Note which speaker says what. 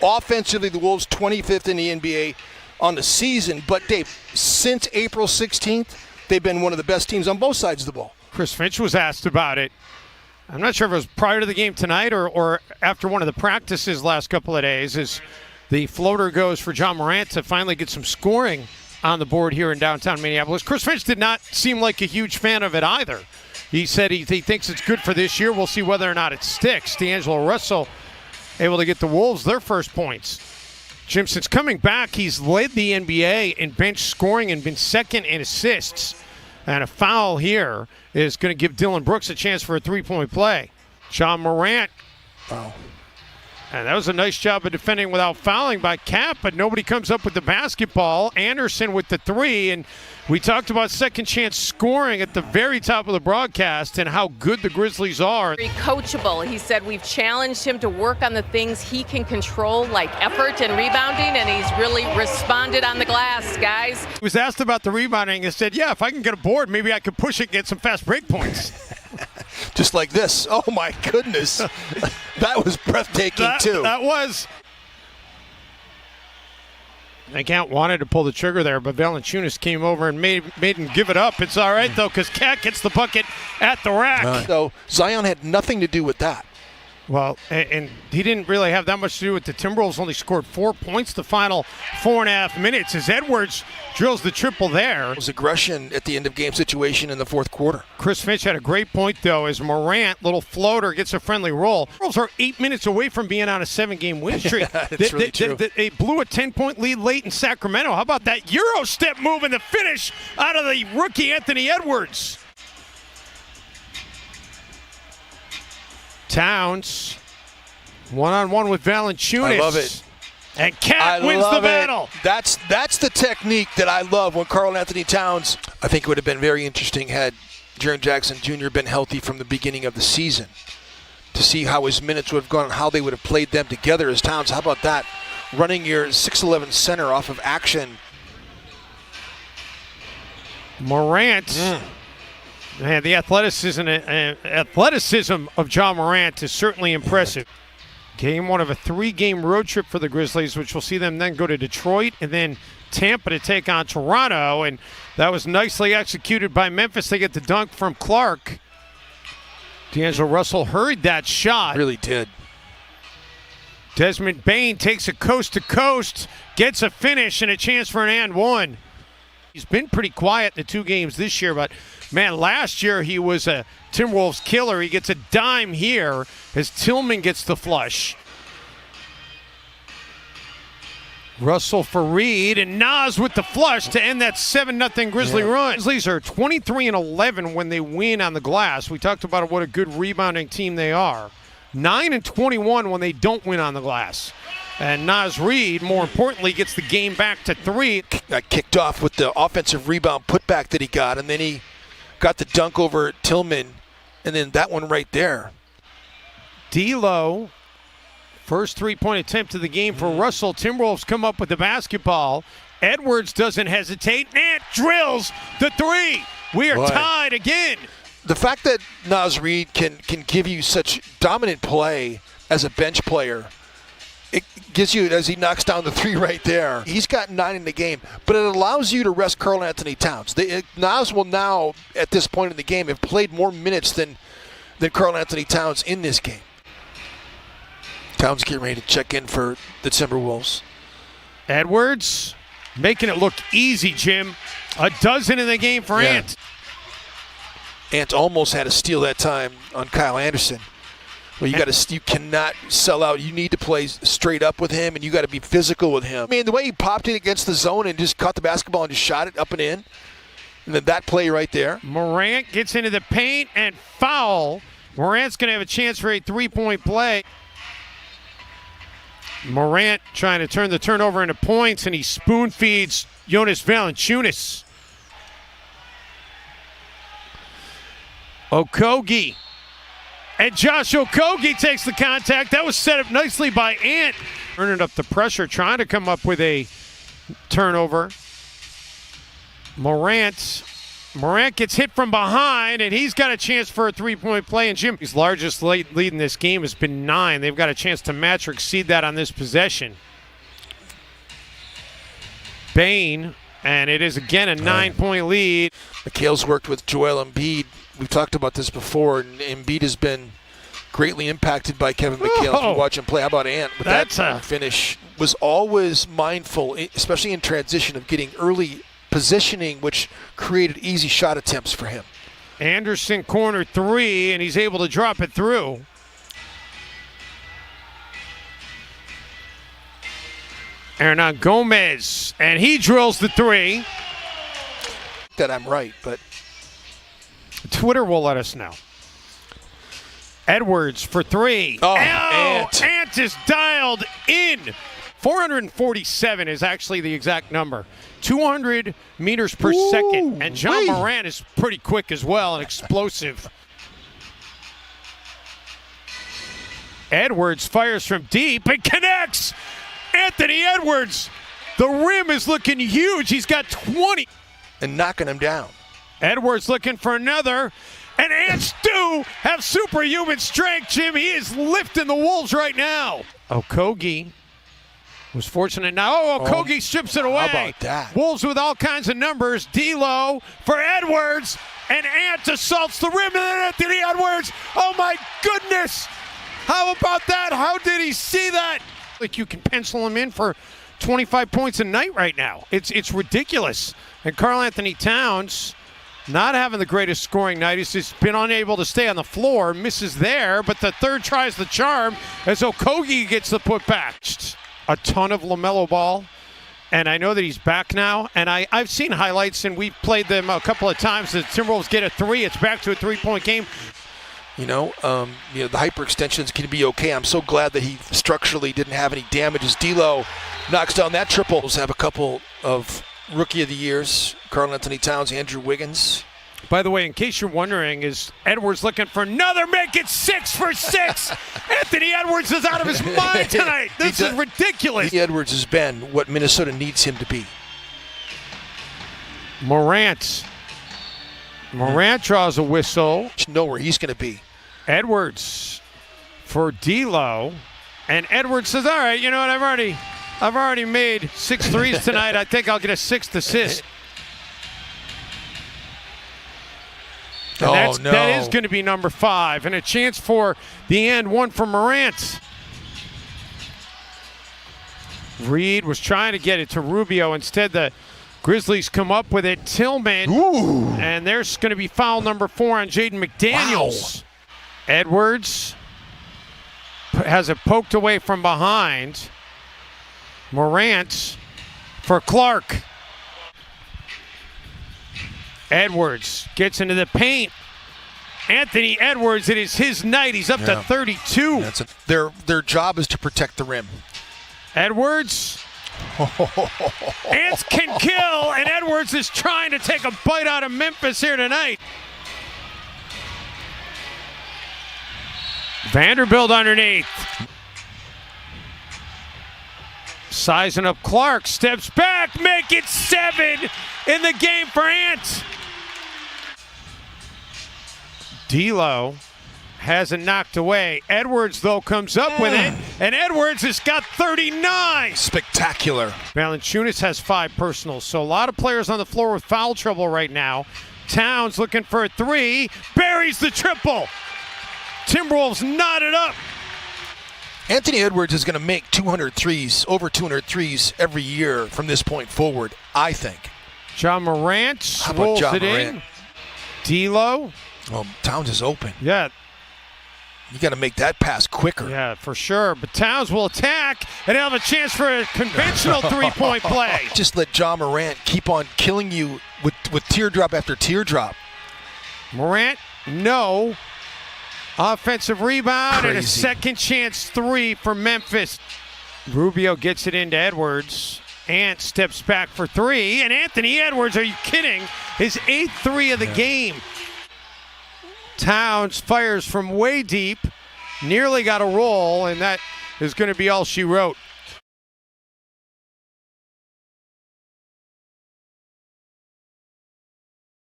Speaker 1: Offensively, the Wolves 25th in the NBA on the season. But, Dave, since April 16th, they've been one of the best teams on both sides of the ball.
Speaker 2: Chris Finch was asked about it. I'm not sure if it was prior to the game tonight or after one of the practices last couple of days, as the floater goes for John Morant to finally get some scoring on the board here in downtown Minneapolis. Chris Finch did not seem like a huge fan of it either. He said he thinks it's good for this year. We'll see whether or not it sticks. D'Angelo Russell able to get the Wolves their first points. Jim, since coming back, he's led the NBA in bench scoring and been second in assists. And a foul here is going to give Dylan Brooks a chance for a three-point play. John Morant.
Speaker 1: Wow.
Speaker 2: And that was a nice job of defending without fouling by Cap, but nobody comes up with the basketball. Anderson with the three, and we talked about second chance scoring at the very top of the broadcast and how good the Grizzlies are.
Speaker 3: Very coachable. He said we've challenged him to work on the things he can control, like effort and rebounding, and he's really responded on the glass, guys.
Speaker 2: He was asked about the rebounding and said, yeah, if I can get a board, maybe I could push it and get some fast break points.
Speaker 1: Just like this. Oh, my goodness. That was breathtaking, too.
Speaker 2: That was. Cat wanted to pull the trigger there, but Valanciunas came over and made him give it up. It's all right, though, because Cat gets the bucket at the rack.
Speaker 1: So Zion had nothing to do with that.
Speaker 2: Well, and he didn't really have that much to do with the Timberwolves. Only scored 4 points the final 4.5 minutes as Edwards drills the triple there.
Speaker 1: It was aggression at the end of game situation in the fourth quarter.
Speaker 2: Chris Finch had a great point, though, as Morant, little floater, gets a friendly roll. The Timberwolves are 8 minutes away from being on a 7-game win streak.
Speaker 1: That's really true.
Speaker 2: They blew a 10-point lead late in Sacramento. How about that Euro step move in the finish out of the rookie Anthony Edwards? Towns, one-on-one with Valanciunas.
Speaker 1: I love it.
Speaker 2: And Cat wins the battle.
Speaker 1: That's the technique that I love when Karl Anthony Towns. I think it would have been very interesting had Jaren Jackson Jr. been healthy from the beginning of the season to see how his minutes would have gone and how they would have played them together as Towns. How about that? Running your 6'11 center off of action.
Speaker 2: Morant. Man, the athleticism of John Morant is certainly impressive. Game one of a 3-game road trip for the Grizzlies, which will see them then go to Detroit and then Tampa to take on Toronto. And that was nicely executed by Memphis. They get the dunk from Clark. D'Angelo Russell hurried that shot.
Speaker 1: Really did.
Speaker 2: Desmond Bane takes it coast to coast, gets a finish and a chance for an and one. He's been pretty quiet in the 2 games this year, but man, last year he was a Timberwolves killer. He gets a dime here as Tillman gets the flush. Russell for Reed, and Nas with the flush to end that 7-0 Grizzly run. Grizzlies are 23-11 when they win on the glass. We talked about what a good rebounding team they are. 9-21 when they don't win on the glass. And Nas Reed, more importantly, gets the game back to 3.
Speaker 1: Got kicked off with the offensive rebound putback that he got, and then he got the dunk over Tillman, and then that one right there.
Speaker 2: D'Lo, first 3-point attempt of the game for Russell. Timberwolves come up with the basketball. Edwards doesn't hesitate and drills the 3. We are tied again.
Speaker 1: The fact that Nas Reed can give you such dominant play as a bench player, it gives you, as he knocks down the 3 right there. He's got 9 in the game, but it allows you to rest Karl Anthony Towns. Nas will now, at this point in the game, have played more minutes than Karl Anthony Towns in this game. Towns getting ready to check in for the Timberwolves.
Speaker 2: Edwards making it look easy, Jim. A dozen in the game for Ant.
Speaker 1: Ant almost had a steal that time on Kyle Anderson. Well, you cannot sell out. You need to play straight up with him, and you got to be physical with him. I mean, the way he popped it against the zone and just caught the basketball and just shot it up and in, and then that play right there.
Speaker 2: Morant gets into the paint and foul. Morant's going to have a chance for a 3-point play. Morant trying to turn the turnover into points, and he spoon feeds Jonas Valanciunas. Okogie. And Josh Okogie takes the contact. That was set up nicely by Ant. Turning up the pressure, trying to come up with a turnover. Morant Morant gets hit from behind, and he's got a chance for a three-point play. And Jimmy's largest lead in this game has been 9. They've got a chance to match or exceed that on this possession. Bain, and it is again a 9-point lead.
Speaker 1: McHale's worked with Joel Embiid. We've talked about this before, and Embiid has been greatly impacted by Kevin McHale. If you watch him play, how about Ant? With that finish, was always mindful, especially in transition, of getting early positioning, which created easy shot attempts for him.
Speaker 2: Anderson corner 3, and he's able to drop it through. Hernan Gomez, and he drills the 3.
Speaker 1: That I'm right, but
Speaker 2: Twitter will let us know. Edwards for 3. Ant is dialed in. 447 is actually the exact number. 200 meters per second. And John Morant is pretty quick as well and explosive. Edwards fires from deep and connects. Anthony Edwards. The rim is looking huge. He's got 20.
Speaker 1: And knocking him down.
Speaker 2: Edwards looking for another. And Ants do have superhuman strength, Jim. He is lifting the Wolves right now. Okogie was fortunate now. Okogie strips it away.
Speaker 1: How about that?
Speaker 2: Wolves with all kinds of numbers. D'Lo for Edwards. And Ant assaults the rim. And then Anthony Edwards. Oh, my goodness. How about that? How did he see that? Like you can pencil him in for 25 points a night right now. It's ridiculous. And Karl Anthony Towns not having the greatest scoring night. He's just been unable to stay on the floor. Misses there, but the third tries the charm as Okogie gets the putback. A ton of LaMelo Ball, and I know that he's back now. And I've seen highlights, and we've played them a couple of times. The Timberwolves get a 3. It's back to a 3-point game.
Speaker 1: The hyperextensions can be okay. I'm so glad that he structurally didn't have any damages. D'Lo knocks down that triple. We'll have a couple of Rookie of the Years, Karl Anthony Towns, Andrew Wiggins.
Speaker 2: By the way, in case you're wondering, is Edwards looking for another? Make it 6 for 6. Anthony Edwards is out of his mind tonight. This is ridiculous.
Speaker 1: Edwards has been what Minnesota needs him to be.
Speaker 2: Morant draws a whistle.
Speaker 1: Know where he's going to be.
Speaker 2: Edwards for D'Lo, and Edwards says, "All right, you know what? I've already made 6 threes tonight. I think I'll get a 6th assist." And that is going to be number 5, and a chance for the end one for Morant. Reed was trying to get it to Rubio. Instead, the Grizzlies come up with it. Tillman. And there's going to be foul number 4 on Jaden McDaniels. Wow. Edwards has it poked away from behind. Morant for Clark. Edwards gets into the paint. Anthony Edwards, it is his night. He's up to 32.
Speaker 1: Their job is to protect the rim.
Speaker 2: Edwards. Ants can kill, and Edwards is trying to take a bite out of Memphis here tonight. Vanderbilt underneath. Sizing up Clark, steps back, make it 7 in the game for Ant. D'Lo has it knocked away. Edwards, though, comes up with it, and Edwards has got 39.
Speaker 1: Spectacular.
Speaker 2: Valanciunas has 5 personals, so a lot of players on the floor with foul trouble right now. Towns looking for a 3, buries the triple. Timberwolves knotted up.
Speaker 1: Anthony Edwards is going to make 200 threes, over 200 threes every year from this point forward, I think.
Speaker 2: John Morant rolls it in. D'Lo.
Speaker 1: Well, Towns is open.
Speaker 2: Yeah.
Speaker 1: You got to make that pass quicker.
Speaker 2: Yeah, for sure. But Towns will attack, and he'll have a chance for a conventional 3-point play.
Speaker 1: Just let John Morant keep on killing you with teardrop after teardrop.
Speaker 2: Morant, no. Offensive rebound.
Speaker 1: Crazy.
Speaker 2: And a second chance 3 for Memphis. Rubio gets it into Edwards. Ant steps back for 3. And Anthony Edwards, are you kidding? His 8th 3 of the game. Towns fires from way deep. Nearly got a roll, and that is going to be all she wrote.